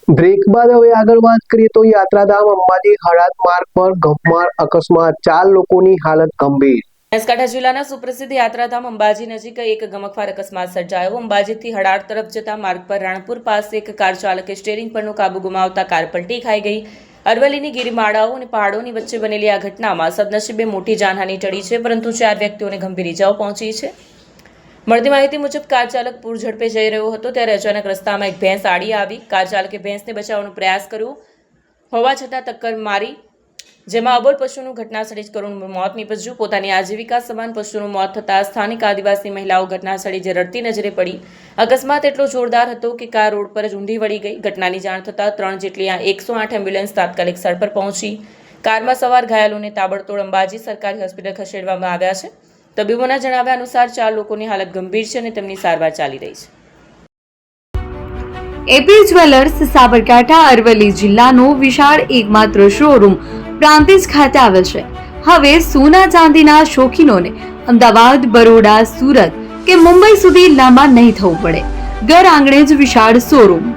Break બાદ હવે આગળ વાત કરીએ તો યાત્રાધામ અંબાજી હળાદ માર્ગ પર ગમમાર અકસ્માત, 4 લોકોની હાલત ગંભીર। બનાસકાંઠા જિલ્લાના સુપ્રસિદ્ધ યાત્રાધામ અંબાજી નજીક એક ગમખ્વાર અકસ્માત સર્જાયો। અંબાજીથી હળાદ તરફ જતા માર્ગ પર રાણપુર પાસે એક કાર ચાલકે સ્ટીયરિંગ પરનો કાબુ ગુમાવતા કાર પલટી ખાઈ ગઈ। અરવલ્લીની ગિરિમાળાઓ અને પહાડોની વચ્ચે બનેલી આ ઘટનામાં સદનસીબે મોટી જાનહાનિ ટળી છે, પરંતુ 4 વ્યક્તિઓને ગંભીર ઇજાઓ પહોંચી છે। મળતી માહિતી મુજબ કાર ચાલક પૂર ઝડપે જઈ રહ્યો હતો ત્યારે અચાનક રસ્તામાં એક ભેંસ આડી આવી। કાર ચાલકે ભેંસને બચાવવાનો પ્રયાસ કર્યો હોવા છતાં ટક્કર મારી, જેમાં અબોલ પશુનું ઘટનાસ્થળે જ કરુણ મોત નીપજ્યું। પોતાની આજીવિકા સમાન પશુનું મોત થતાં સ્થાનિક આદિવાસી મહિલાઓ ઘટનાસ્થળે જ રડતી નજરે પડી। અકસ્માત એટલો જોરદાર હતો કે કાર રોડ પર જ ઊંધી વળી ગઈ। ઘટનાની જાણ થતાં 3 જેટલી 108 એમ્બ્યુલન્સ તાત્કાલિક સ્થળ પર પહોંચી કારમાં સવાર ઘાયલોને તાબડતોડ અંબાજી સરકારી હોસ્પિટલ ખસેડવામાં આવ્યા છે। તબીબોના જણાવ્યા અનુસાર 4 લોકોની હાલત ગંભીર છે અને તેમની સારવાર ચાલી રહી છે। એપી જ્વેલર્સ સાબરકાંઠા અરવલ્લી જિલ્લાનો વિશાળ એકમાત્ર શોરૂમ પ્રાંતિજ ખાતે આવેલ છે। હવે સોના ચાંદીના શોખીનોને અમદાવાદ, બરોડા, સુરત કે મુંબઈ સુધી લાંબા નહીં થવું પડે। ઘર આંગણે જ વિશાળ showroom.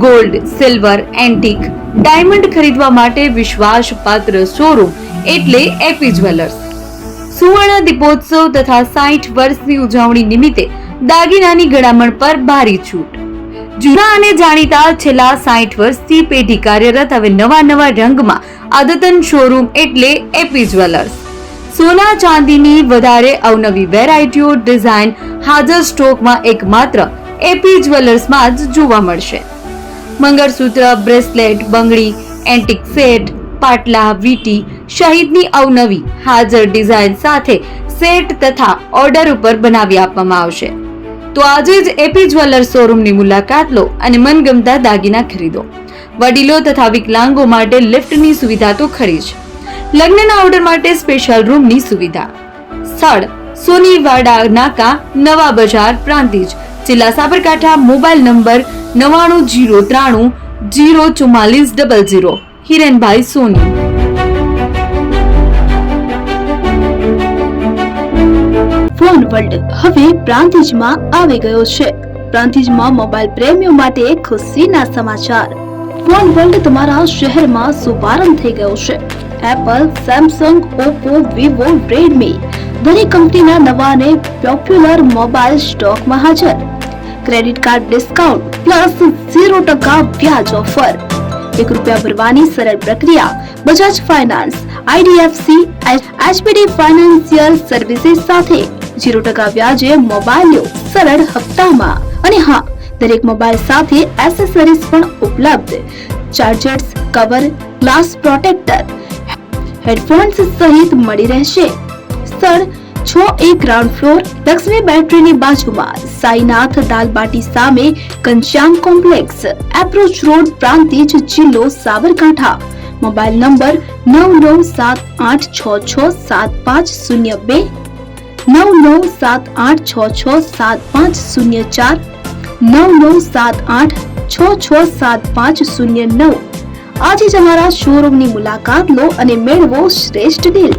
Gold, silver, antique, diamond ખરીદવા માટે વિશ્વાસપાત્ર શોરૂમ એટલે એપી જ્વેલર્સ। સુવર્ણ દીપોત્સવ તથા 60 વર્ષની ઉજવણી નિમિત્તે દાગીનાની ગળામણ પર ભારી છૂટ। જૂના અને જાણીતા છેલ્લા 60 વર્ષથી પેઢી કાર્યરત હવે નવા રંગમાં અદ્યતન શોરૂમ એટલે એપી જ્વેલર્સ। સોના ચાંદીની વધારે અવનવી વેરાયટીઓ, ડિઝાઇન હાજર સ્ટોકમાં એકમાત્ર એપી જ્વેલર્સમાં જ જોવા મળશે। મંગળસૂત્ર, બ્રેસલેટ, બંગડી, એન્ટિક સેટ, પાટલા, વીટી સહિતની અવનવી હાજર ડિઝાઇન સાથે સેટ તથા ઓર્ડર ઉપર બનાવી આપવામાં આવશે। તો આજે જ એપી જ્વેલર્સ શોરૂમની મુલાકાત લો અને મનગમતા દાગીના ખરીદો। વડીલો તથા વિકલાંગો માટે લિફ્ટની સુવિધા તો ખરી જ, લગ્નના ઓર્ડર માટે સ્પેશિયલ રૂમની સુવિધા। સ્થળ સોનીવાડા નાકા, નવા બજાર, પ્રાંતિજ, જિલ્લા સાબરકાંઠા। Mobile number 9903 04400। હિરેનભાઈ સોની। ફોન વર્લ્ડ હવે પ્રાંતિજમાં આવી ગયો છે। પ્રાંતિજમાં મોબાઈલ પ્રેમીઓ માટે ખુશીના સમાચાર। ફોન વર્લ્ડ તમારા શહેરમાં શુભારંભ થઈ ગયો છે। Apple, Samsung, Oppo, Vivo, Redmi દરેક કંપનીના નવા અને પોપ્યુલર મોબાઈલ સ્ટોકમાં હાજર। ક્રેડિટ કાર્ડ ડિસ્કાઉન્ટ પ્લસ 0% વ્યાજ ઓફર। ₹1 ભરવાની સરળ પ્રક્રિયા। Bajaj finance, IDFC, HPD financial services સાથે 0% વ્યાજે મોબાઈલ લો સરળ હપ્તામાં। અને હા, દરેક મોબાઈલ સાથે એસેસરીઝ પણ ઉપલબ્ધ। Chargers, cover, glass protractor, headphones સહિત મળી રહેશે। સ્થળ 6A ગ્રાઉન્ડ ફ્લોર, લક્ષ્મી બેટરીની બાજુમાં, સાઈનાથ દાલબાટી સામે, Ghanshyam complex, approach road, Prantij, જિલ્લો સાબરકાંઠા। Mobile number 9978667502, 9978667504, 9978667509। આજે જ અમારા શોરૂમની મુલાકાત લો અને મેળવો શ્રેષ્ઠ ડીલ।